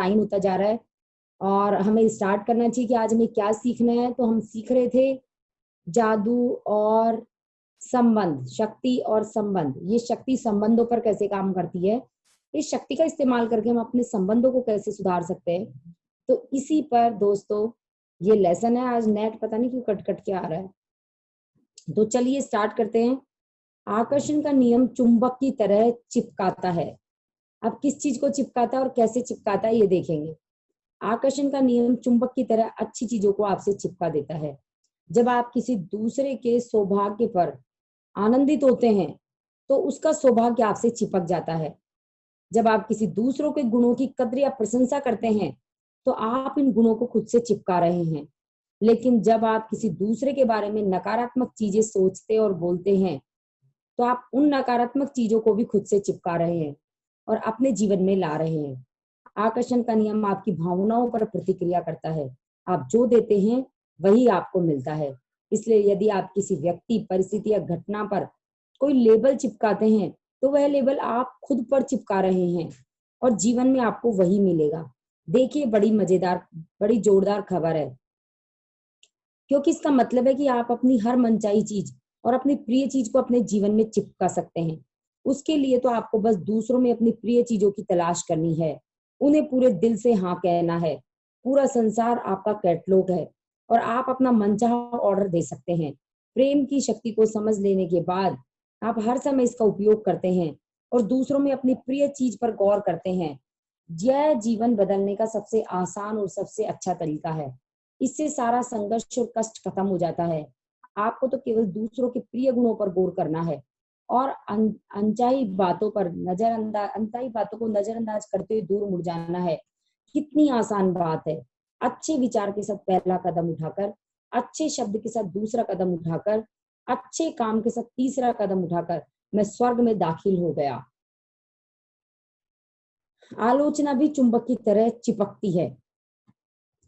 Time होता जा रहा है और हमें स्टार्ट करना चाहिए कि आज हमें क्या सीखना है। तो हम सीख रहे थे जादू और संबंध, शक्ति और संबंध। ये शक्ति संबंधों पर कैसे काम करती है, इस शक्ति का इस्तेमाल करके हम अपने संबंधों को कैसे सुधार सकते हैं। तो इसी पर दोस्तों ये लेसन है। आज नेट पता नहीं क्यों कट कट के आ रहा है, तो चलिए स्टार्ट करते हैं। आकर्षण का नियम चुंबक की तरह चिपकाता है। अब किस चीज को चिपकाता है और कैसे चिपकाता है ये देखेंगे। आकर्षण का नियम चुंबक की तरह अच्छी चीजों को आपसे चिपका देता है। जब आप किसी दूसरे के सौभाग्य पर आनंदित होते हैं तो उसका सौभाग्य आपसे चिपक जाता है। जब आप किसी दूसरों के गुणों की कद्र या प्रशंसा करते हैं तो आप इन गुणों को खुद से चिपका रहे हैं। लेकिन जब आप किसी दूसरे के बारे में नकारात्मक चीजें सोचते और बोलते हैं तो आप उन नकारात्मक चीजों को भी खुद से चिपका रहे हैं और अपने जीवन में ला रहे हैं। आकर्षण का नियम आपकी भावनाओं पर प्रतिक्रिया करता है। आप जो देते हैं वही आपको मिलता है। इसलिए यदि आप किसी व्यक्ति, परिस्थिति या घटना पर कोई लेबल चिपकाते हैं तो वह लेबल आप खुद पर चिपका रहे हैं और जीवन में आपको वही मिलेगा। देखिए, बड़ी मजेदार, बड़ी जोरदार खबर है, क्योंकि इसका मतलब है कि आप अपनी हर मनचाही चीज और अपनी प्रिय चीज को अपने जीवन में चिपका सकते हैं। उसके लिए तो आपको बस दूसरों में अपनी प्रिय चीजों की तलाश करनी है, उन्हें पूरे दिल से हाँ कहना है। पूरा संसार आपका कैटलॉग है और आप अपना मनचाहा ऑर्डर दे सकते हैं। प्रेम की शक्ति को समझ लेने के बाद आप हर समय इसका उपयोग करते हैं और दूसरों में अपनी प्रिय चीज पर गौर करते हैं। यह जीवन बदलने का सबसे आसान और सबसे अच्छा तरीका है। इससे सारा संघर्ष और कष्ट खत्म हो जाता है। आपको तो केवल दूसरों के प्रिय गुणों पर गौर करना है और अनचाही बातों को नजरअंदाज करते हुए दूर मुड़ जाना है। कितनी आसान बात है। अच्छे विचार के साथ पहला कदम उठाकर, अच्छे शब्द के साथ दूसरा कदम उठाकर, अच्छे काम के साथ तीसरा कदम उठाकर मैं स्वर्ग में दाखिल हो गया। आलोचना भी चुंबक की तरह चिपकती है।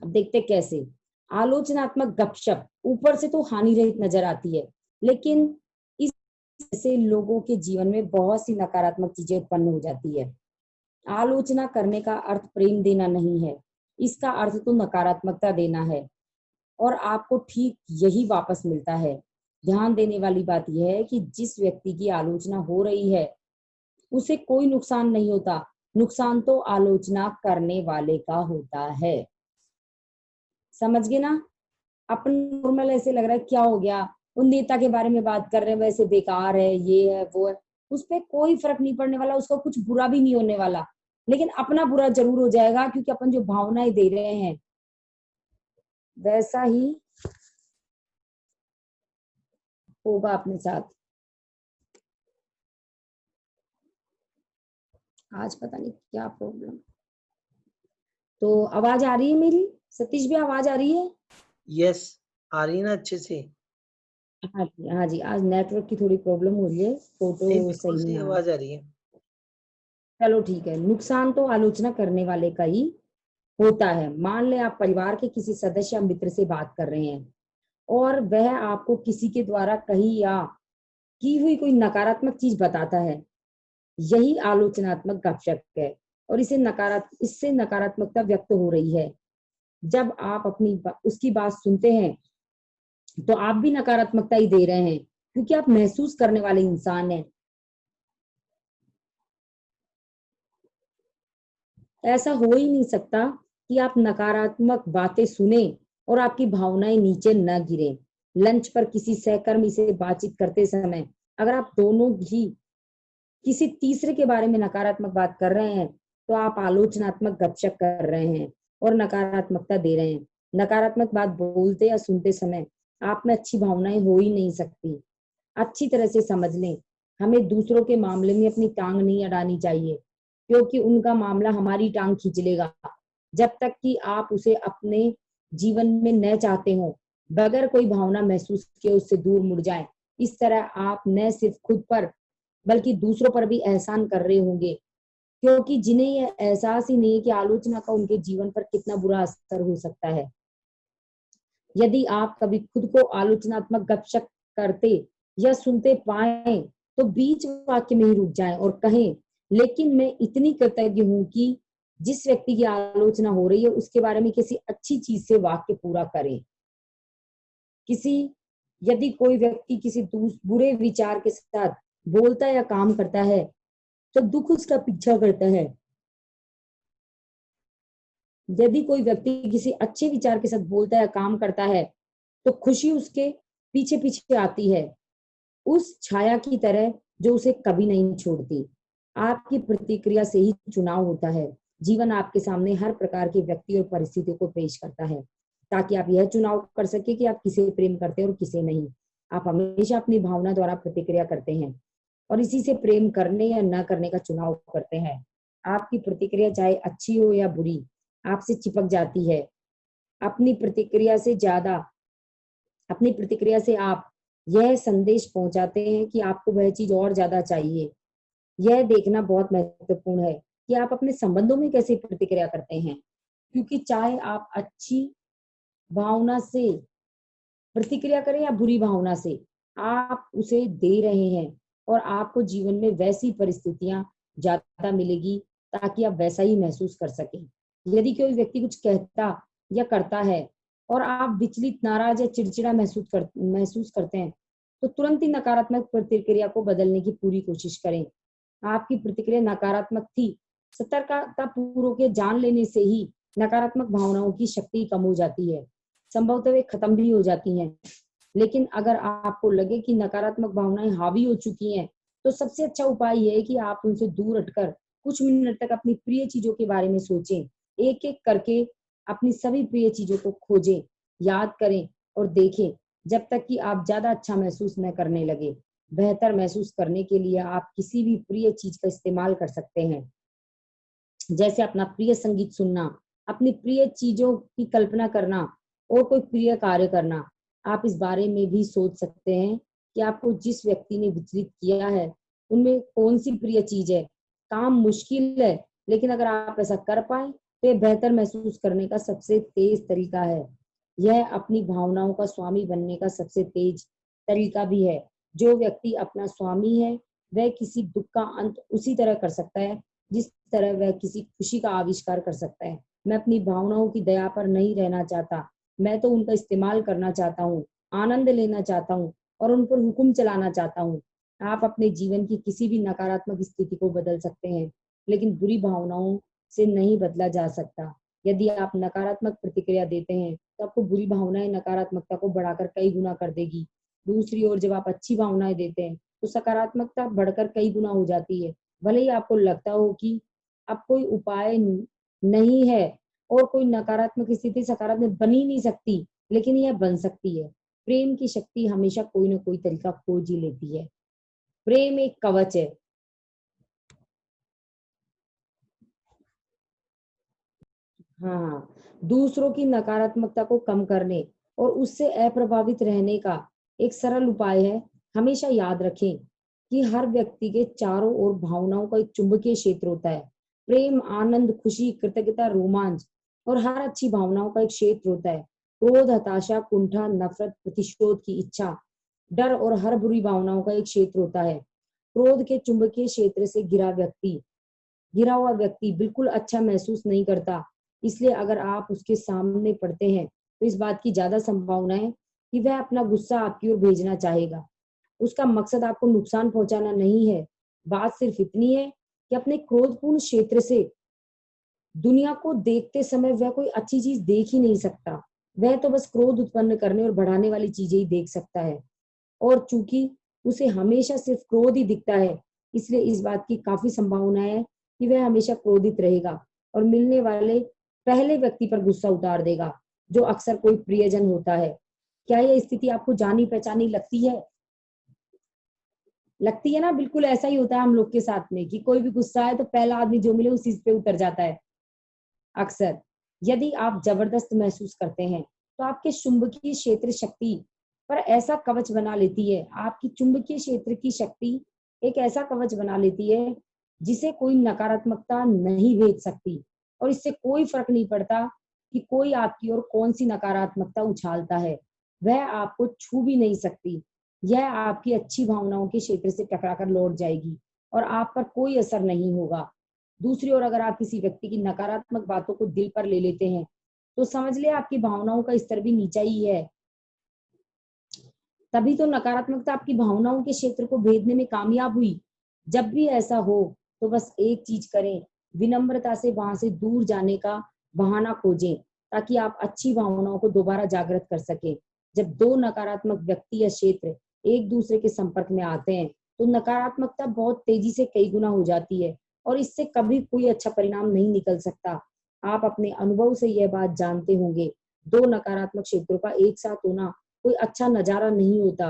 अब देखते कैसे। आलोचनात्मक गपशप ऊपर से तो हानि रहित नजर आती है, लेकिन इससे लोगों के जीवन में बहुत सी नकारात्मक चीजें उत्पन्न हो जाती है। आलोचना करने का अर्थ प्रेम देना नहीं है, इसका अर्थ तो नकारात्मकता देना है और आपको ठीक यही वापस मिलता है। ध्यान देने वाली बात यह है कि जिस व्यक्ति की आलोचना हो रही है उसे कोई नुकसान नहीं होता, नुकसान तो आलोचना करने वाले का होता है। समझ गए ना। अपन नॉर्मल ऐसे लग रहा है क्या हो गया, उन नेता के बारे में बात कर रहे हैं, वैसे बेकार है, ये है वो है, उस पर कोई फर्क नहीं पड़ने वाला, उसका कुछ बुरा भी नहीं होने वाला, लेकिन अपना बुरा जरूर हो जाएगा, क्योंकि अपन जो भावनाएं दे रहे हैं वैसा ही होगा अपने साथ। आज पता नहीं क्या प्रॉब्लम। तो आवाज आ रही है मेरी? सतीश भी आवाज आ रही है? यस, आ रही है ना अच्छे से। हाँ जी, हाँ जी, आज नेटवर्क की थोड़ी प्रॉब्लम हो रही है, फोटो सही नहीं आवाज आ रही है। चलो ठीक है। नुकसान तो आलोचना करने वाले का ही होता है। मान ले आप परिवार के किसी सदस्य या मित्र से बात कर रहे हैं और वह आपको किसी के द्वारा कही या की हुई कोई नकारात्मक चीज बताता है, यही आलोचनात्मक गपशप है और इससे नकारात्मकता व्यक्त हो रही है। जब आप उसकी बात सुनते हैं तो आप भी नकारात्मकता ही दे रहे हैं, क्योंकि आप महसूस करने वाले इंसान हैं। ऐसा हो ही नहीं सकता कि आप नकारात्मक बातें सुने और आपकी भावनाएं नीचे न गिरे। लंच पर किसी सहकर्मी से बातचीत करते समय अगर आप दोनों ही किसी तीसरे के बारे में नकारात्मक बात कर रहे हैं तो आप आलोचनात्मक गपशप कर रहे हैं और नकारात्मकता दे रहे हैं। नकारात्मक बात बोलते या सुनते समय आप में अच्छी भावनाएं हो ही नहीं सकती। अच्छी तरह से समझ लें, हमें दूसरों के मामले में अपनी टांग नहीं अड़ानी चाहिए, क्योंकि उनका मामला हमारी टांग खींच लेगा। जब तक कि आप उसे अपने जीवन में न चाहते हो, बगैर कोई भावना महसूस किए उससे दूर मुड़ जाए। इस तरह आप न सिर्फ खुद पर बल्कि दूसरों पर भी एहसान कर रहे होंगे, क्योंकि जिन्हें यह एहसास ही नहीं है कि आलोचना का उनके जीवन पर कितना बुरा असर हो सकता है। यदि आप कभी खुद को आलोचनात्मक गपशप करते या सुनते पाए तो बीच वाक्य में ही रुक जाएं और कहें, लेकिन मैं इतनी कृतज्ञ हूं कि जिस व्यक्ति की आलोचना हो रही है उसके बारे में किसी अच्छी चीज से वाक्य पूरा करें। यदि कोई व्यक्ति किसी बुरे विचार के साथ बोलता या काम करता है तो दुख उसका पीछा करता है। यदि कोई व्यक्ति किसी अच्छे विचार के साथ बोलता है या काम करता है तो खुशी उसके पीछे पीछे आती है, उस छाया की तरह जो उसे कभी नहीं छोड़ती। आपकी प्रतिक्रिया से ही चुनाव होता है। जीवन आपके सामने हर प्रकार के व्यक्ति और परिस्थितियों को पेश करता है ताकि आप यह चुनाव कर सके कि आप किसे प्रेम करते हैं और किसे नहीं। आप हमेशा अपनी भावना द्वारा प्रतिक्रिया करते हैं और इसी से प्रेम करने या न करने का चुनाव करते हैं। आपकी प्रतिक्रिया चाहे अच्छी हो या बुरी आपसे चिपक जाती है। अपनी प्रतिक्रिया से आप यह संदेश पहुंचाते हैं कि आपको वह चीज और ज्यादा चाहिए। यह देखना बहुत महत्वपूर्ण है कि आप अपने संबंधों में कैसे प्रतिक्रिया करते हैं, क्योंकि चाहे आप अच्छी भावना से प्रतिक्रिया करें या बुरी भावना से, आप उसे दे रहे हैं और आपको जीवन में वैसी परिस्थितियां ज्यादा मिलेगी ताकि आप वैसा ही महसूस कर सकें। यदि कोई व्यक्ति कुछ कहता या करता है और आप विचलित, नाराज या चिड़चिड़ा महसूस करते हैं तो तुरंत ही नकारात्मक प्रतिक्रिया को बदलने की पूरी कोशिश करें। आपकी प्रतिक्रिया नकारात्मक थी, सतर्कता पूर्वक ये जान लेने से ही नकारात्मक भावनाओं की शक्ति कम हो जाती है, संभवतः वे खत्म भी हो जाती हैं। लेकिन अगर आपको लगे कि नकारात्मक भावनाएं हावी हो चुकी हैं तो सबसे अच्छा उपाय यह है कि आप उनसे दूर हटकर कुछ मिनट तक अपनी प्रिय चीजों के बारे में सोचें। एक एक करके अपनी सभी प्रिय चीजों को खोजें, याद करें और देखें जब तक कि आप ज्यादा अच्छा महसूस न करने लगे। बेहतर महसूस करने के लिए आप किसी भी प्रिय चीज का इस्तेमाल कर सकते हैं, जैसे अपना प्रिय संगीत सुनना, अपनी प्रिय चीजों की कल्पना करना और कोई प्रिय कार्य करना। आप इस बारे में भी सोच सकते हैं कि आपको जिस व्यक्ति ने विचलित किया है उनमें कौन सी प्रिय चीज है। काम मुश्किल है, लेकिन अगर आप ऐसा कर पाए तो ये बेहतर महसूस करने का सबसे तेज तरीका है। यह अपनी भावनाओं का स्वामी बनने का सबसे तेज तरीका भी है। जो व्यक्ति अपना स्वामी है वह किसी दुख का अंत उसी तरह कर सकता है जिस तरह वह किसी खुशी का आविष्कार कर सकता है। मैं अपनी भावनाओं की दया पर नहीं रहना चाहता, मैं तो उनका इस्तेमाल करना चाहता हूँ, आनंद लेना चाहता हूँ और उन पर हुक्म चलाना चाहता हूँ। आप अपने जीवन की किसी भी नकारात्मक स्थिति को बदल सकते हैं, लेकिन बुरी भावनाओं से नहीं बदला जा सकता। यदि आप नकारात्मक प्रतिक्रिया देते हैं तो आपको बुरी भावनाएं नकारात्मकता को बढ़ाकर कई गुना कर देगी। दूसरी ओर जब आप अच्छी भावनाएं देते हैं तो सकारात्मकता बढ़कर कई गुना हो जाती है। भले ही आपको लगता हो कि अब कोई उपाय नहीं है और कोई नकारात्मक स्थिति सकारात्मक बन ही नहीं सकती, लेकिन यह बन सकती है। प्रेम की शक्ति हमेशा कोई ना कोई तरीका खोज ही लेती है। प्रेम एक कवच है। हाँ, दूसरों की नकारात्मकता को कम करने और उससे अप्रभावित रहने का एक सरल उपाय है। हमेशा याद रखें कि हर व्यक्ति के चारों ओर भावनाओं का एक चुंबकीय क्षेत्र होता है। प्रेम, आनंद, खुशी, कृतज्ञता, रोमांच और हर अच्छी भावनाओं का एक क्षेत्र होता है। क्रोध, हताशा, कुंठा, नफरत, प्रतिशोध की इच्छा, डर और हर बुरी भावनाओं का एक क्षेत्र होता है। क्रोध के चुंबकीय क्षेत्र से गिरा हुआ व्यक्ति बिल्कुल अच्छा महसूस नहीं करता। इसलिए अगर आप उसके सामने पड़ते हैं तो इस बात की ज्यादा संभावना है कि वह अपना गुस्सा आपकी ओर भेजना चाहेगा। उसका मकसद आपको नुकसान पहुंचाना नहीं है। बात सिर्फ इतनी है कि अपने क्रोधपूर्ण क्षेत्र से दुनिया को देखते समय वह कोई अच्छी चीज देख ही नहीं सकता। वह तो बस क्रोध उत्पन्न करने और बढ़ाने वाली चीजें ही देख सकता है। और चूंकि उसे हमेशा सिर्फ क्रोध ही दिखता है, इसलिए इस बात की काफी संभावना है कि वह हमेशा क्रोधित रहेगा और मिलने वाले पहले व्यक्ति पर गुस्सा उतार देगा, जो अक्सर कोई प्रियजन होता है। क्या यह स्थिति आपको जानी पहचानी लगती है? लगती है ना? बिल्कुल ऐसा ही होता है हम लोग के साथ में कि कोई भी गुस्सा है तो पहला आदमी जो मिले उसी पे उतर जाता है। अक्सर यदि आप जबरदस्त महसूस करते हैं तो आपके चुंबकीय क्षेत्र शक्ति पर ऐसा कवच बना लेती है। आपकी चुंबकीय क्षेत्र की शक्ति एक ऐसा कवच बना लेती है जिसे कोई नकारात्मकता नहीं भेज सकती और इससे कोई फर्क नहीं पड़ता कि कोई आपकी ओर कौन सी नकारात्मकता उछालता है, वह आपको छू भी नहीं सकती। यह आपकी अच्छी भावनाओं के क्षेत्र से टकराकर लौट जाएगी और आप पर कोई असर नहीं होगा। दूसरी ओर अगर आप किसी व्यक्ति की नकारात्मक बातों को दिल पर ले लेते हैं तो समझ ले आपकी भावनाओं का स्तर भी नीचा ही है। तभी तो नकारात्मकता आपकी भावनाओं के क्षेत्र को भेदने में कामयाब हुई। जब भी ऐसा हो तो बस एक चीज करें, विनम्रता से वहां से दूर जाने का बहाना खोजें ताकि आप अच्छी भावनाओं को दोबारा जागृत कर सके। जब दो नकारात्मक व्यक्ति या क्षेत्र एक दूसरे के संपर्क में आते हैं तो नकारात्मकता बहुत तेजी से कई गुना हो जाती है और इससे कभी कोई अच्छा परिणाम नहीं निकल सकता। आप अपने अनुभव से यह बात जानते होंगे, दो नकारात्मक क्षेत्रों का एक साथ होना कोई अच्छा नजारा नहीं होता।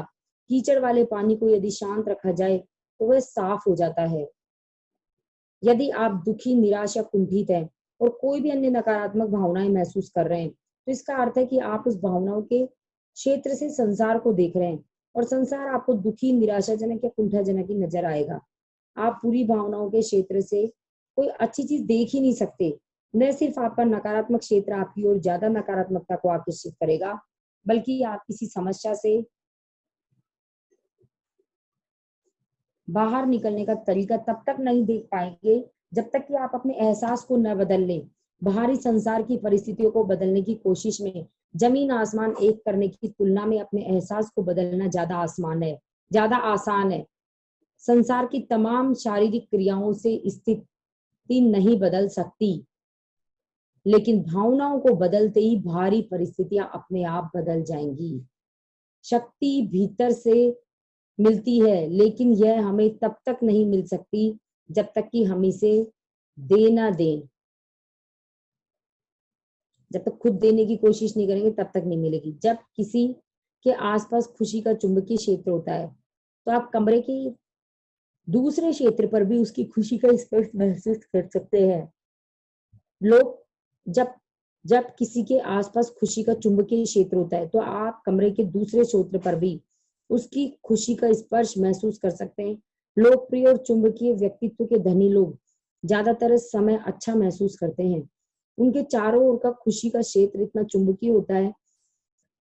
कीचड़ वाले पानी को यदि शांत रखा जाए तो वह साफ हो जाता है। यदि आप दुखी, निराश या कुंठित हैं और कोई भी अन्य नकारात्मक भावनाएं महसूस कर रहे हैं तो इसका अर्थ है कि आप उस भावनाओं के क्षेत्र से संसार को देख रहे हैं और संसार आपको दुखी, निराशाजनक या कुंठाजनक ही नजर आएगा। आप पूरी भावनाओं के क्षेत्र से कोई अच्छी चीज देख ही नहीं सकते। न सिर्फ आपका नकारात्मक क्षेत्र आपकी ओर ज्यादा नकारात्मकता को आकर्षित करेगा, बल्कि आप किसी समस्या से बाहर निकलने का तरीका तब तक नहीं देख पाएंगे जब तक कि आप अपने एहसास को न बदल लें। बाहरी संसार की परिस्थितियों को बदलने की कोशिश में जमीन आसमान एक करने की तुलना में अपने एहसास को बदलना ज्यादा आसान है। संसार की तमाम शारीरिक क्रियाओं से स्थिति नहीं बदल सकती, लेकिन भावनाओं को बदलते ही बाहरी परिस्थितियां अपने आप बदल जाएंगी। शक्ति भीतर से मिलती है, लेकिन यह हमें तब तक नहीं मिल सकती जब तक कि हम इसे दे ना दें। जब तक खुद देने की कोशिश नहीं करेंगे तब तक नहीं मिलेगी। जब किसी के आसपास खुशी का चुंबकीय क्षेत्र होता है तो आप कमरे के दूसरे क्षेत्र पर भी उसकी खुशी का स्पर्श महसूस कर सकते हैं। लोग जब जब किसी के आसपास खुशी का चुंबकीय क्षेत्र होता है तो आप कमरे के दूसरे क्षेत्र पर भी उसकी खुशी का स्पर्श महसूस कर सकते हैं। लोकप्रिय और चुंबकीय व्यक्तित्व के धनी लोग ज्यादातर समय अच्छा महसूस करते हैं। उनके चारों ओर का खुशी का क्षेत्र इतना चुंबकीय होता है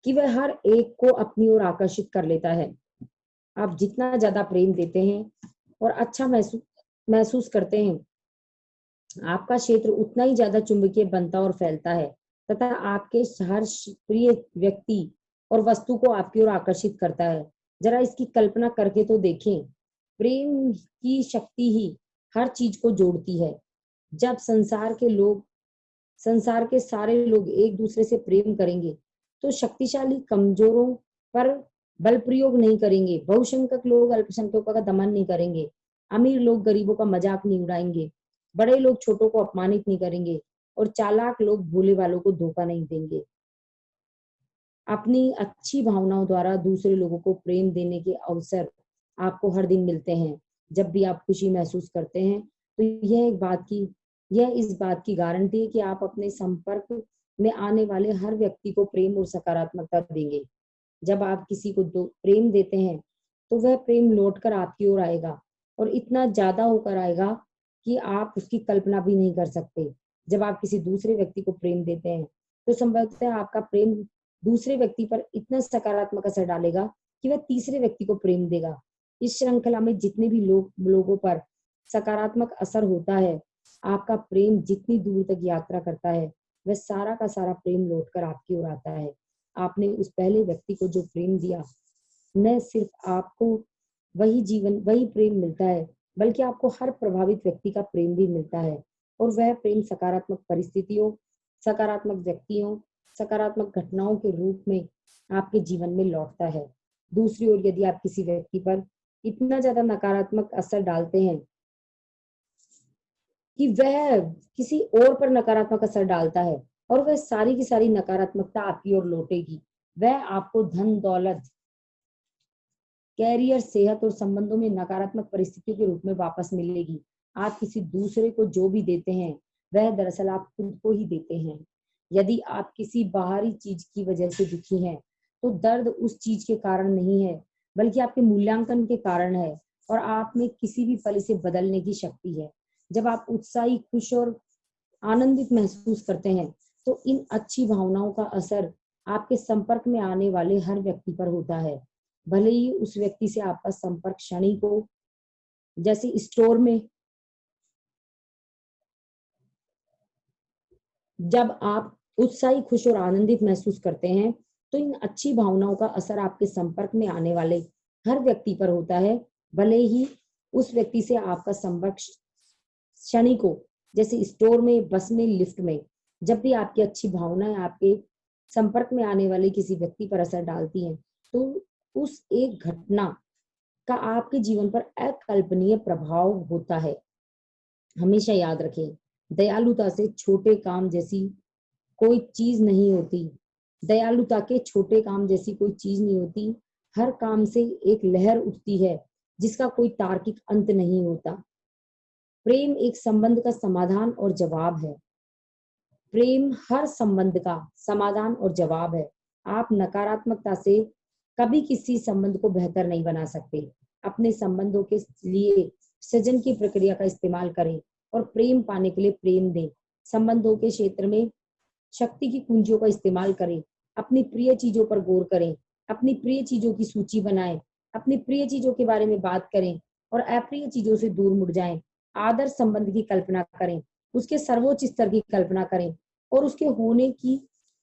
कि वह हर एक को अपनी ओर आकर्षित कर लेता है। आप जितना ज्यादा प्रेम देते हैं और अच्छा महसूस करते हैं, आपका क्षेत्र उतना ही ज्यादा चुंबकीय बनता और फैलता है तथा आपके हर प्रिय व्यक्ति और वस्तु को आपकी ओर आकर्षित करता है। जरा इसकी कल्पना करके तो देखें, प्रेम की शक्ति ही हर चीज को जोड़ती है। जब संसार के सारे लोग एक दूसरे से प्रेम करेंगे तो शक्तिशाली कमजोरों पर बल प्रयोग नहीं करेंगे, बहुसंख्यक लोग अल्पसंख्यकों का दमन नहीं करेंगे, अमीर लोग गरीबों का मजाक नहीं उड़ाएंगे, बड़े लोग छोटों को अपमानित नहीं करेंगे और चालाक लोग भोले वालों को धोखा नहीं देंगे। अपनी अच्छी भावनाओं द्वारा दूसरे लोगों को प्रेम देने के अवसर आपको हर दिन मिलते हैं। जब भी आप खुशी महसूस करते हैं तो यह इस बात की गारंटी है कि आप अपने संपर्क में आने वाले हर व्यक्ति को प्रेम और सकारात्मकता देंगे। जब आप किसी को प्रेम देते हैं तो वह प्रेम लौटकर आपकी ओर आएगा और इतना ज्यादा होकर आएगा कि आप उसकी कल्पना भी नहीं कर सकते। जब आप किसी दूसरे व्यक्ति को प्रेम देते हैं तो संभवतः आपका प्रेम दूसरे व्यक्ति पर इतना सकारात्मक असर डालेगा कि वह तीसरे व्यक्ति को प्रेम देगा। इस श्रृंखला में जितने भी लोगों पर सकारात्मक असर होता है, आपका प्रेम जितनी दूर तक यात्रा करता है वह सारा का सारा प्रेम लौटकर आपकी ओर आता है। आपने उस पहले व्यक्ति को जो प्रेम दिया, न सिर्फ आपको वही प्रेम मिलता है, बल्कि आपको हर प्रभावित व्यक्ति का प्रेम भी मिलता है और वह प्रेम सकारात्मक परिस्थितियों, सकारात्मक व्यक्तियों, सकारात्मक घटनाओं के रूप में आपके जीवन में लौटता है। दूसरी ओर यदि आप किसी व्यक्ति पर इतना ज्यादा नकारात्मक असर डालते हैं कि वह किसी और पर नकारात्मक असर डालता है और वह सारी की सारी नकारात्मकता आपकी ओर लौटेगी, वह आपको धन दौलत, कैरियर, सेहत और संबंधों में नकारात्मक परिस्थितियों के रूप में वापस मिलेगी। आप किसी दूसरे को जो भी देते हैं वह दरअसल आप खुद को ही देते हैं। यदि आप किसी बाहरी चीज की वजह से दुखी हैं तो दर्द उस चीज के कारण नहीं है, बल्कि आपके मूल्यांकन के कारण है और आप में किसी भी पल इसे बदलने की शक्ति है। जब आप उत्साही, खुश और आनंदित महसूस करते हैं तो इन अच्छी भावनाओं का असर आपके संपर्क में आने वाले हर व्यक्ति पर होता है। भले ही उस व्यक्ति से आपका संपर्क क्षणिक हो, जैसे स्टोर में जब आप उत्साही, खुश और आनंदित महसूस करते हैं तो इन अच्छी भावनाओं का असर आपके संपर्क में आने वाले हर व्यक्ति पर होता है, भले ही उस व्यक्ति से आपका संपर्क क्षणिक हो। जैसे स्टोर में, बस में, लिफ्ट में, जब भी आपकी अच्छी भावनाएं आपके संपर्क में आने वाले किसी व्यक्ति पर असर डालती हैं तो उस एक घटना का आपके जीवन पर अकल्पनीय प्रभाव होता है। हमेशा याद रखें, दयालुता से छोटे काम जैसी कोई चीज नहीं होती। दयालुता के छोटे काम जैसी कोई चीज नहीं होती। हर काम से एक लहर उठती है जिसका कोई तार्किक अंत नहीं होता। प्रेम एक संबंध का समाधान और जवाब है। प्रेम हर संबंध का समाधान और जवाब है। आप नकारात्मकता से कभी किसी संबंध को बेहतर नहीं बना सकते। अपने संबंधों के लिए सृजन की प्रक्रिया का इस्तेमाल करें और प्रेम पाने के लिए प्रेम दें। संबंधों के क्षेत्र में शक्ति की कुंजियों का इस्तेमाल करें। अपनी प्रिय चीजों पर गौर करें। अपनी प्रिय चीजों की सूची बनाएं। अपनी प्रिय चीजों के बारे में बात करें और अप्रिय चीजों से दूर मुड़ जाएं। आदर्श संबंध की कल्पना करें, उसके सर्वोच्च स्तर की कल्पना करें और उसके होने की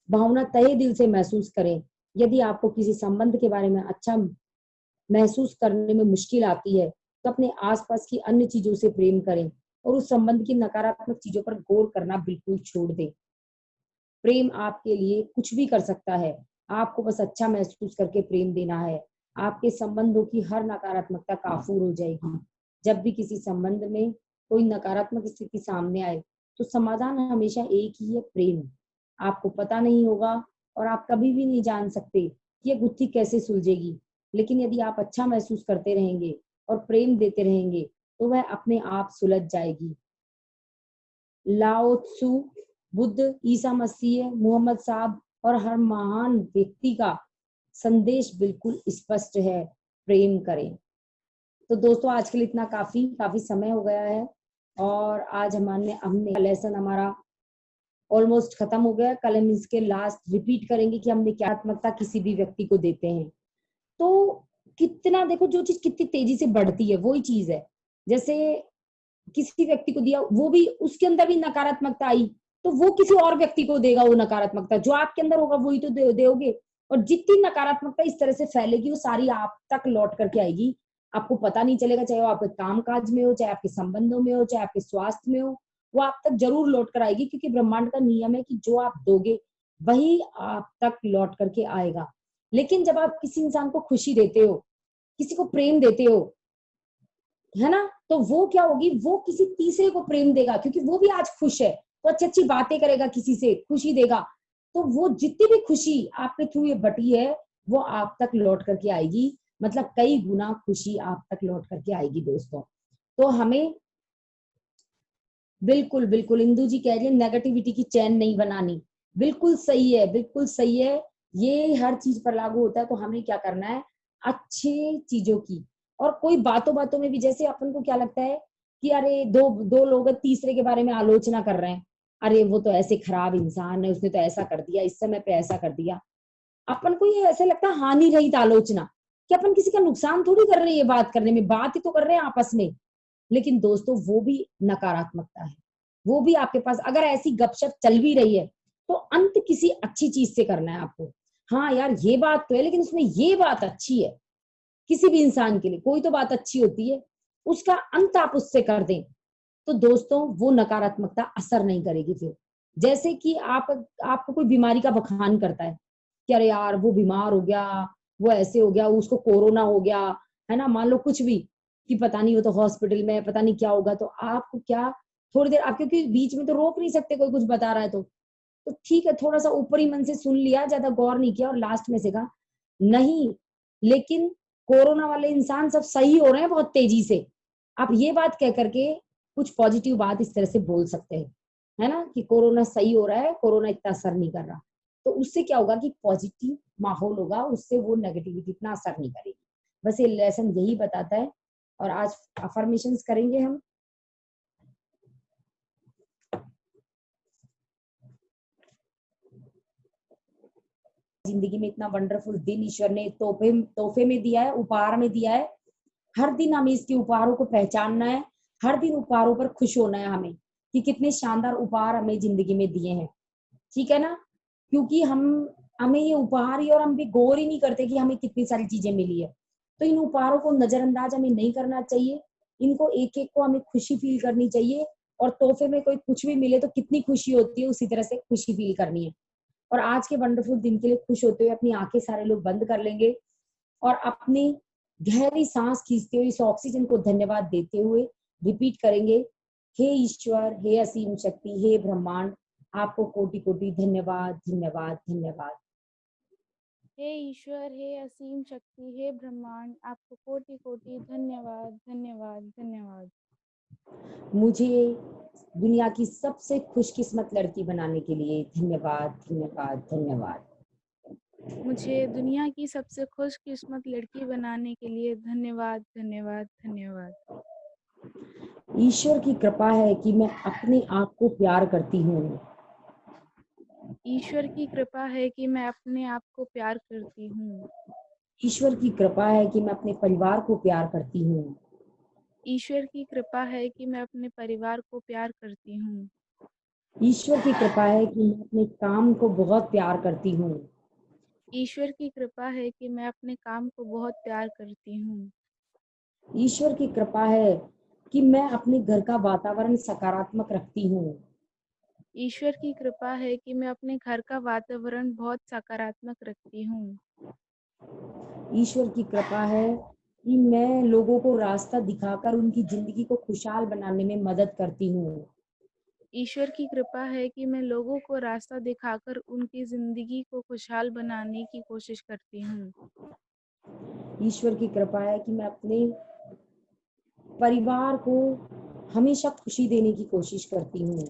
भावना तहे दिल से महसूस करें। यदि आपको किसी संबंध के बारे में अच्छा महसूस करने में मुश्किल आती है तो अपने आसपास की अन्य चीजों से प्रेम करें और उस संबंध की नकारात्मक चीजों पर गौर करना बिल्कुल छोड़ दें। प्रेम आपके लिए कुछ भी कर सकता है। आपको बस अच्छा महसूस करके प्रेम देना है। आपके संबंधों की हर नकारात्मकता काफूर हो जाएगी। जब भी किसी संबंध में कोई नकारात्मक स्थिति सामने आए तो समाधान हमेशा एक ही है, प्रेम। आपको पता नहीं होगा और आप कभी भी नहीं जान सकते कि ये गुत्थी कैसे सुलझेगी, लेकिन यदि आप अच्छा महसूस करते रहेंगे और प्रेम देते रहेंगे तो वह अपने आप सुलझ जाएगी। लाओ त्सु, बुद्ध, ईसा मसीह, मोहम्मद साहब और हर महान व्यक्ति का संदेश बिल्कुल स्पष्ट है, प्रेम करें। तो दोस्तों आज के लिए इतना काफी समय हो गया है और आज हमने लेसन हमारा ऑलमोस्ट खत्म हो गया। कल हम इसके लास्ट रिपीट करेंगे कि हमने क्या आत्मकता किसी भी व्यक्ति को देते हैं। तो कितना देखो, जो चीज कितनी तेजी से बढ़ती है वही चीज है। जैसे किसी व्यक्ति को दिया, वो भी उसके अंदर भी नकारात्मकता आई तो वो किसी और व्यक्ति को देगा। वो नकारात्मकता जो आपके अंदर होगा वही तो दोगे। और जितनी नकारात्मकता इस तरह से फैलेगी वो सारी आप तक लौट करके आएगी। आपको पता नहीं चलेगा, चाहे वो आपके काम काज में हो, चाहे आपके संबंधों में हो, चाहे आपके स्वास्थ्य में हो, वो आप तक जरूर लौट कर आएगी। क्योंकि ब्रह्मांड का नियम है कि जो आप दोगे वही आप तक लौट करके आएगा। लेकिन जब आप किसी इंसान को खुशी देते हो, किसी को प्रेम देते हो, है ना, तो वो क्या होगी, वो किसी तीसरे को प्रेम देगा क्योंकि वो भी आज खुश है तो अच्छी अच्छी बातें करेगा, किसी से खुशी देगा। तो वो जितनी भी खुशी आपके थ्रू ये बटी है वो आप तक लौट करके आएगी। मतलब कई गुना खुशी आप तक लौट करके आएगी दोस्तों। तो हमें बिल्कुल बिल्कुल इंदु जी कह रही है नेगेटिविटी की चैन नहीं बनानी। बिल्कुल सही है, बिल्कुल सही है। ये हर चीज पर लागू होता है। तो हमें क्या करना है, अच्छे चीजों की, और कोई बातों बातों में भी, जैसे अपन को क्या लगता है कि अरे दो दो लोग तीसरे के बारे में आलोचना कर रहे हैं, अरे वो तो ऐसे खराब इंसान है, उसने तो ऐसा कर दिया, इस समय पे ऐसा कर दिया। अपन को ये ऐसे लगता है हानि रहित आलोचना, कि अपन किसी का नुकसान थोड़ी कर रहे हैं, ये बात करने में बात ही तो कर रहे हैं आपस में। लेकिन दोस्तों वो भी नकारात्मकता है। वो भी आपके पास अगर ऐसी गपशप चल भी रही है तो अंत किसी अच्छी चीज से करना है आपको। हाँ यार ये बात तो है, लेकिन उसमें ये बात अच्छी है। किसी भी इंसान के लिए कोई तो बात अच्छी होती है, उसका अंत आप उससे कर दें तो दोस्तों वो नकारात्मकता असर नहीं करेगी फिर। जैसे कि आपको कोई बीमारी का बखान करता है कि अरे यार वो बीमार हो गया, वो ऐसे हो गया, उसको कोरोना हो गया, है ना, मान लो कुछ भी, कि पता नहीं वो तो हॉस्पिटल में, पता नहीं क्या होगा। तो आपको क्या, थोड़ी देर आप, क्योंकि बीच में तो रोक नहीं सकते, कोई कुछ बता रहा है तो ठीक है, थोड़ा सा ऊपरी मन से सुन लिया, ज्यादा गौर नहीं किया और लास्ट में से कहा नहीं, लेकिन कोरोना वाले इंसान सब सही हो रहे हैं बहुत तेजी से। आप ये बात कह करके कुछ पॉजिटिव बात इस तरह से बोल सकते हैं, है ना, कि कोरोना सही हो रहा है, कोरोना इतना असर नहीं कर रहा। तो उससे क्या होगा कि पॉजिटिव माहौल होगा, उससे वो नेगेटिविटी इतना असर नहीं करेगी। बस ये लेसन यही बताता है। और आज अफर्मेशंस करेंगे हम। जिंदगी में इतना वंडरफुल दिन ईश्वर ने तोहफे तोहफे में दिया है, उपहार में दिया है। हर दिन हमें इसके उपहारों को पहचानना है, हर दिन उपहारों पर खुश होना है हमें, कि कितने शानदार उपहार हमें जिंदगी में दिए हैं। ठीक है ना, क्योंकि हमें ये उपहार ही, और हम भी गौर ही नहीं करते कि हमें कितनी सारी चीजें मिली है। तो इन उपहारों को नजरअंदाज हमें नहीं करना चाहिए, इनको एक एक को हमें खुशी फील करनी चाहिए। और तोहफे में कोई कुछ भी मिले तो कितनी खुशी होती है, उसी तरह से खुशी फील करनी है। और आज के वंडरफुल दिन के लिए खुश होते हुए अपनी आंखें सारे लोग बंद कर लेंगे और अपनी गहरी सांस खींचते हुए इस ऑक्सीजन को धन्यवाद देते हुए रिपीट करेंगे, हे ईश्वर, हे असीम शक्ति, हे ब्रह्मांड, आपको कोटि कोटि धन्यवाद धन्यवाद धन्यवाद। हे ईश्वर, हे असीम शक्ति, हे ब्रह्मांड, आपको कोटि कोटि धन्यवाद धन्यवाद धन्यवाद। मुझे दुनिया की सबसे खुशकिस्मत लड़की बनाने के लिए धन्यवाद धन्यवाद धन्यवाद। मुझे दुनिया की सबसे खुशकिस्मत लड़की बनाने के लिए धन्यवाद धन्यवाद धन्यवाद। ईश्वर की कृपा है कि मैं अपने आप को प्यार करती हूँ। ईश्वर की कृपा है कि मैं अपने आप को प्यार करती हूँ। ईश्वर की कृपा है कि मैं अपने परिवार को प्यार करती हूँ। ईश्वर की कृपा है कि मैं अपने परिवार को प्यार करती हूँ। ईश्वर की कृपा है कि मैं अपने काम को बहुत प्यार करती हूँ। ईश्वर की कृपा है कि मैं अपने काम को बहुत प्यार करती हूँ। ईश्वर की कृपा है कि मैं अपने घर का वातावरण सकारात्मक रखती हूँ। ईश्वर की कृपा है कि मैं अपने घर का वातावरण बहुत सकारात्मक रखती हूँ। ईश्वर की कृपा है कि मैं लोगों को रास्ता दिखाकर उनकी जिंदगी को खुशहाल बनाने में मदद करती हूँ। ईश्वर की कृपा है कि मैं लोगों को रास्ता दिखाकर उनकी जिंदगी को खुशहाल बनाने की कोशिश करती हूँ। ईश्वर की कृपा है कि मैं अपने परिवार को हमेशा खुशी देने की कोशिश करती हूँ।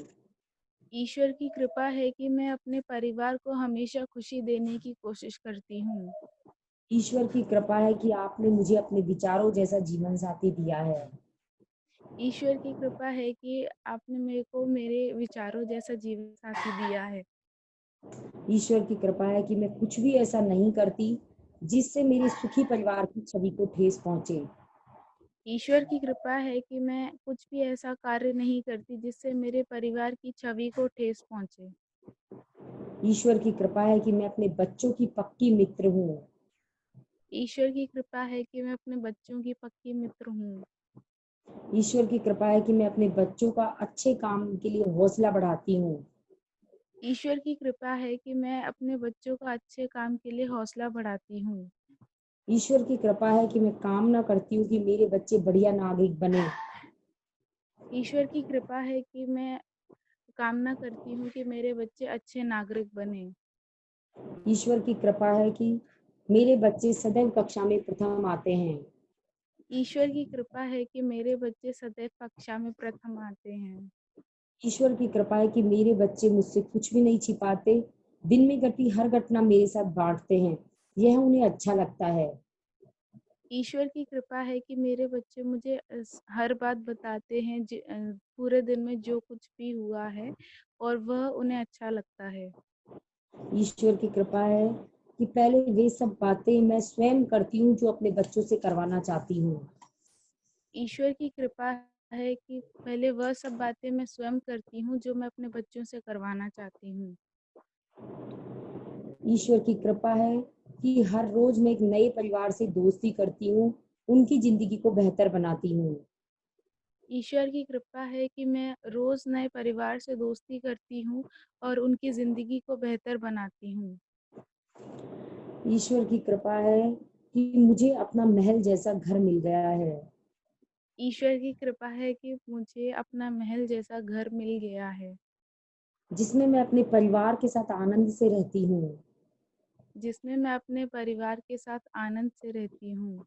ईश्वर की कृपा है कि मैं अपने परिवार को हमेशा खुशी देने की कोशिश करती हूँ। ईश्वर की कृपा है कि आपने मुझे अपने विचारों जैसा जीवन साथी दिया है। ईश्वर की कृपा है कि आपने मेरे को मेरे विचारों जैसा जीवन साथी दिया है। ईश्वर की कृपा है कि मैं कुछ भी ऐसा नहीं करती जिससे मेरे सुखी परिवार की छवि को ठेस पहुंचे। ईश्वर की कृपा है कि मैं कुछ भी ऐसा कार्य नहीं करती जिससे मेरे परिवार की छवि को ठेस पहुंचे। ईश्वर की कृपा है कि मैं अपने बच्चों की पक्की मित्र हूँ। ईश्वर की कृपा है कि मैं अपने बच्चों की पक्की मित्र हूँ। ईश्वर की कृपा है कि मैं अपने बच्चों का अच्छे काम के लिए हौसला बढ़ाती हूँ। ईश्वर की कृपा है कि मैं अपने बच्चों का अच्छे काम के लिए हौसला बढ़ाती हूँ। ईश्वर की कृपा है कि मैं कामना करती हूँ कि मेरे बच्चे बढ़िया नागरिक बने। ईश्वर की कृपा है कि मैं कामना करती हूँ कि मेरे बच्चे अच्छे नागरिक बने। ईश्वर की कृपा है कि मेरे बच्चे सदैव कक्षा में प्रथम आते हैं। ईश्वर की कृपा है कि मेरे बच्चे सदैव कक्षा में प्रथम आते हैं। ईश्वर की कृपा है कि मेरे बच्चे मुझसे कुछ भी नहीं छिपाते, दिन में घटती हर घटना मेरे साथ बांटते हैं, यह उन्हें अच्छा लगता है। ईश्वर की कृपा है कि मेरे बच्चे मुझे हर बात बताते हैं, पूरे दिन में जो कुछ भी हुआ है, और वह उन्हें अच्छा लगता है। ईश्वर की कृपा है कि पहले वे सब बातें मैं स्वयं करती हूँ जो अपने बच्चों से करवाना चाहती हूँ। ईश्वर की कृपा है कि पहले वह सब बातें मैं स्वयं करती हूँ जो मैं अपने बच्चों से करवाना चाहती हूँ। ईश्वर की कृपा है कि हर रोज मैं एक नए परिवार से दोस्ती करती हूँ, उनकी जिंदगी को बेहतर बनाती हूँ। ईश्वर की कृपा है कि मैं रोज नए परिवार से दोस्ती करती हूँ और उनकी जिंदगी को बेहतर बनाती हूँ। ईश्वर की कृपा है कि मुझे अपना महल जैसा घर मिल गया है। ईश्वर की कृपा है कि मुझे अपना महल जैसा घर मिल गया है, जिसमें मैं अपने परिवार के साथ आनंद से रहती हूँ। जिसमें मैं अपने परिवार के साथ आनंद से रहती हूँ।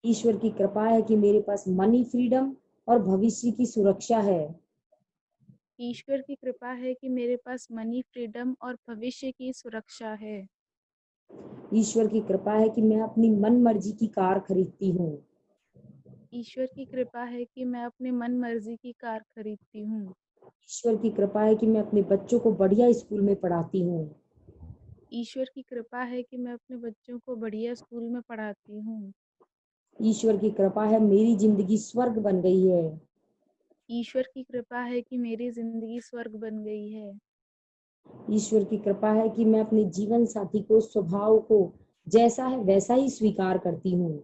ईश्वर की कृपा है कि मेरे पास मनी फ्रीडम और भविष्य की सुरक्षा है। ईश्वर की कृपा है कि मेरे पास मनी फ्रीडम और भविष्य की सुरक्षा है। ईश्वर की कृपा है कि मैं अपनी मन मर्जी की कार खरीदती हूँ। ईश्वर की कृपा है कि मैं अपनी मन मर्जी की कार खरीदती हूँ। ईश्वर की कृपा है कि मैं अपने बच्चों को बढ़िया स्कूल में पढ़ाती हूँ। ईश्वर की कृपा है कि मैं अपने बच्चों को बढ़िया स्कूल में पढ़ाती हूँ। ईश्वर की कृपा है मेरी जिंदगी स्वर्ग बन गई है। ईश्वर की कृपा है कि मेरी जिंदगी स्वर्ग बन गई है। ईश्वर की कृपा है कि मैं अपने जीवन साथी को स्वभाव को जैसा है वैसा ही स्वीकार करती हूँ।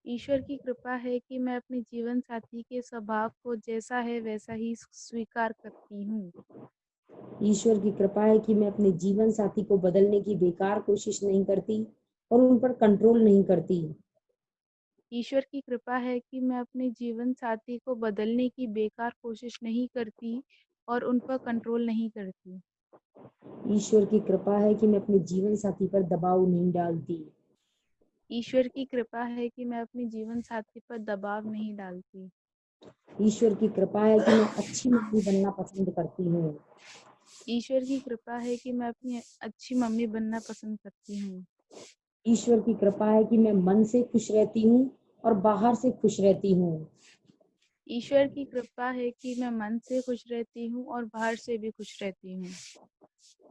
ईश्वर की कृपा है कि मैं अपने जीवन साथी के स्वभाव को जैसा है वैसा ही स्वीकार करती हूँ। ईश्वर की कृपा है कि मैं अपने जीवन साथी को बदलने की बेकार कोशिश नहीं करती और उन पर कंट्रोल नहीं करती। ईश्वर की कृपा है कि मैं अपने जीवन साथी को बदलने की बेकार कोशिश नहीं करती और उन पर कंट्रोल नहीं करती। ईश्वर की कृपा है कि मैं अपने जीवन साथी पर दबाव नहीं डालती। ईश्वर की कृपा है कि मैं अपने जीवन साथी पर दबाव नहीं डालती। ईश्वर की कृपा है कि मैं अच्छी मम्मी बनना पसंद करती हूँ। ईश्वर की कृपा है कि मैं अपनी अच्छी मम्मी बनना पसंद करती हूँ। ईश्वर की कृपा है कि मैं मन से खुश रहती हूँ और बाहर से खुश रहती हूँ। ईश्वर की कृपा है कि मैं मन से खुश रहती हूँ और बाहर से भी खुश रहती हूँ।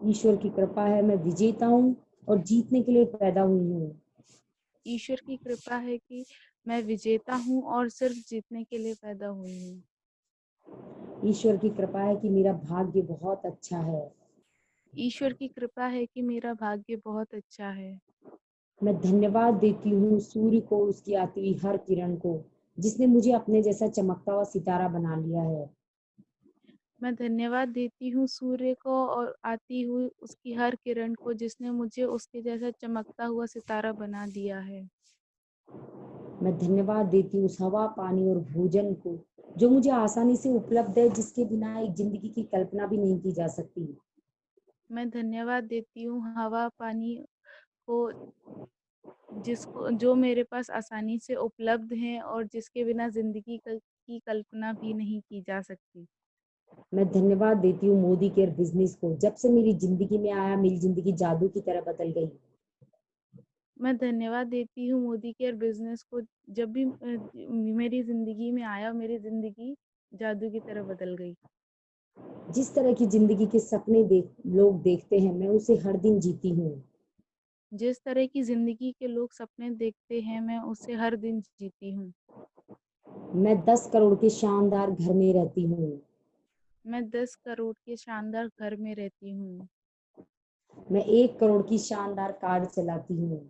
ईश्वर की कृपा है मैं विजेता हूँ और जीतने के लिए पैदा हुई हूँ। ईश्वर की कृपा है कि मैं विजेता हूँ और सिर्फ जीतने के लिए पैदा हुई हूँ। ईश्वर की कृपा है कि मेरा भाग्य बहुत अच्छा है। ईश्वर की कृपा है कि मेरा भाग्य बहुत अच्छा है। मैं धन्यवाद देती हूँ सूर्य को, उसकी आती हुई हर किरण को, जिसने मुझे अपने जैसा चमकता हुआ सितारा बना लिया है। मैं धन्यवाद देती हूँ सूर्य को और आती हुई उसकी हर किरण को, जिसने मुझे उसके जैसा चमकता हुआ सितारा बना दिया है। मैं धन्यवाद देती हूँ उस हवा, पानी और भोजन को, जो मुझे आसानी से उपलब्ध है, जिसके बिना एक जिंदगी की कल्पना भी नहीं की जा सकती। मैं धन्यवाद देती हूँ हवा, पानी को, जो मेरे पास आसानी से उपलब्ध हैं और जिसके बिना ज़िंदगी की कल्पना भी नहीं की जा सकती। मैं धन्यवाद देती हूँ मोदी केयर बिजनेस को, जब से मेरी जिंदगी में आया मेरी जिंदगी जादू की तरह बदल गई। मैं धन्यवाद देती हूँ मोदी केयर बिज़नेस को, जब भी मेरी ज़िंदगी में आया, मेरी ज़िंदगी जादू की तरह बदल गई। जिस तरह की जिंदगी के सपने लोग देखते हैं, मैं उसे हर दिन जीती हूँ। जिस तरह की ज़िंदगी के लोग सपने देखते हैं, मैं उसे हर दिन जीती हूँ। मैं 10 करोड़ के शानदार घर में रहती हूँ। मैं 10 करोड़ के शानदार घर में रहती हूँ। मैं 1 करोड़ की शानदार कार चलाती हूँ।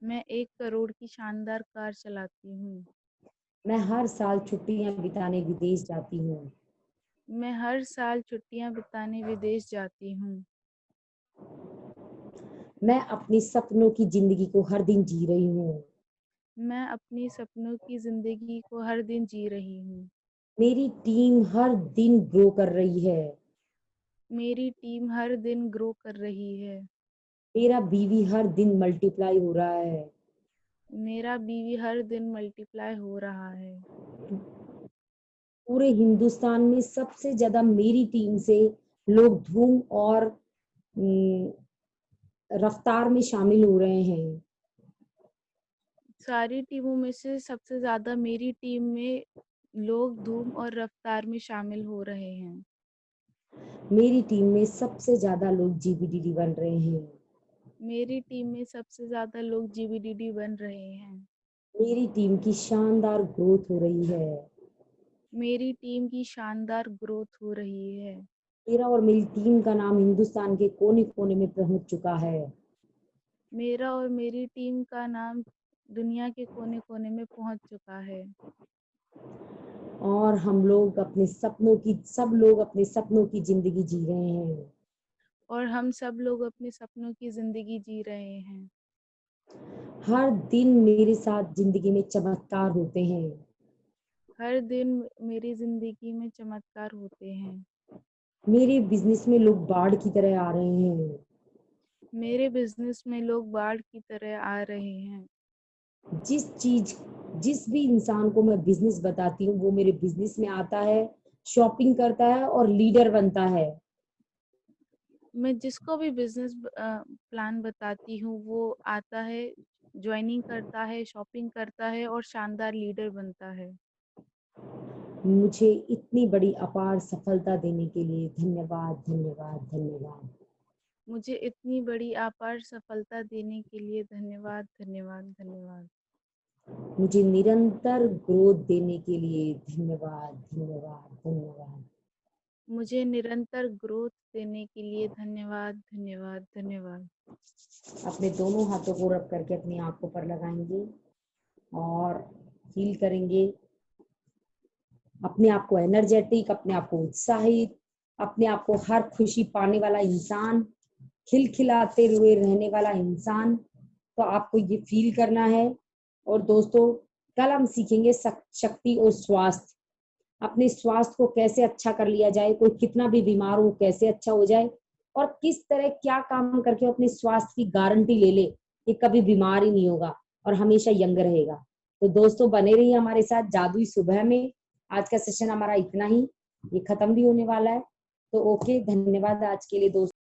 मैं 1 करोड़ की शानदार कार चलाती हूँ। मैं हर साल छुट्टियां बिताने विदेश जाती हूँ। मैं हर साल छुट्टियाँ बिताने विदेश जाती हूँ। मैं अपनी सपनों की जिंदगी को हर दिन जी रही हूँ। मैं अपनी सपनों की ज़िंदगी को हर दिन जी रही हूँ। मेरी टीम हर दिन ग्रो कर रही है। मेरी टीम हर दिन ग्रो कर रही है। मेरा बीवी हर दिन मल्टीप्लाई हो रहा है। मेरा बीवी हर दिन मल्टीप्लाई हो रहा है। पूरे हिंदुस्तान में सबसे ज्यादा मेरी टीम से लोग धूम और रफ्तार में शामिल हो रहे हैं। सारी टीमों में से सबसे ज़्यादा मेरी टीम में लोग धूम और रफ्तार में शामिल हो रहे हैं। मेरी टीम में सबसे ज्यादा लोग जीबीडीडी बन रहे हैं। मेरी टीम में सबसे ज़्यादा लोग जीबीडीडी बन रहे हैं। मेरी टीम की शानदार ग्रोथ हो रही है। मेरी टीम की शानदार ग्रोथ हो रही है। मेरा और मेरी टीम का नाम हिंदुस्तान के कोने कोने में पहुंच चुका है। मेरा और मेरी टीम का नाम दुनिया के कोने-कोने में पहुंच चुका है। और हम लोग अपने सपनों की सब लोग अपने सपनों की जिंदगी जी रहे हैं। और हम सब लोग अपने सपनों की ज़िंदगी जी रहे हैं। हर दिन मेरे साथ जिंदगी में चमत्कार होते हैं। हर दिन मेरी ज़िंदगी में चमत्कार होते हैं। मेरे बिजनेस में लोग बाढ़ की तरह आ रहे हैं। मेरे बिज़नेस में लोग बाढ़ की तरह आ रहे हैं। जिस भी इंसान को मैं बिजनेस बताती हूँ वो मेरे बिजनेस में आता है, शॉपिंग करता है और लीडर बनता है। मैं जिसको भी बिज़नेस प्लान बताती हूँ, वो आता है, जॉइनिंग करता है, शॉपिंग करता है और शानदार लीडर बनता है। मुझे इतनी बड़ी अपार सफलता देने के लिए धन्यवाद, धन्यवाद, धन्यवाद। मुझे इतनी बड़ी अपार सफलता देने के लिए धन्यवाद, धन्यवाद, धन्यवाद। मुझे निरंतर ग्रोथ देने के लिए धन्यवाद, धन्यवाद, धन्यवाद। मुझे निरंतर ग्रोथ देने के लिए धन्यवाद, धन्यवाद, धन्यवाद। अपने दोनों हाथों को रब करके अपनी आंखों पर लगाएंगे और फील करेंगे अपने आप को एनर्जेटिक, अपने आप को उत्साहित, अपने आप को हर खुशी पाने वाला इंसान, खिलखिलाते हुए रहने वाला इंसान। तो आपको ये फील करना है। और दोस्तों, कल हम सीखेंगे शक्ति और स्वास्थ्य। अपने स्वास्थ्य को कैसे अच्छा कर लिया जाए, कोई कितना भी बीमार हो कैसे अच्छा हो जाए, और किस तरह क्या काम करके अपने स्वास्थ्य की गारंटी ले ले कि कभी बीमार ही नहीं होगा और हमेशा यंग रहेगा। तो दोस्तों, बने रहिए हमारे साथ जादुई सुबह में। आज का सेशन हमारा इतना ही, ये खत्म भी होने वाला है। तो ओके, धन्यवाद आज के लिए दोस्तों।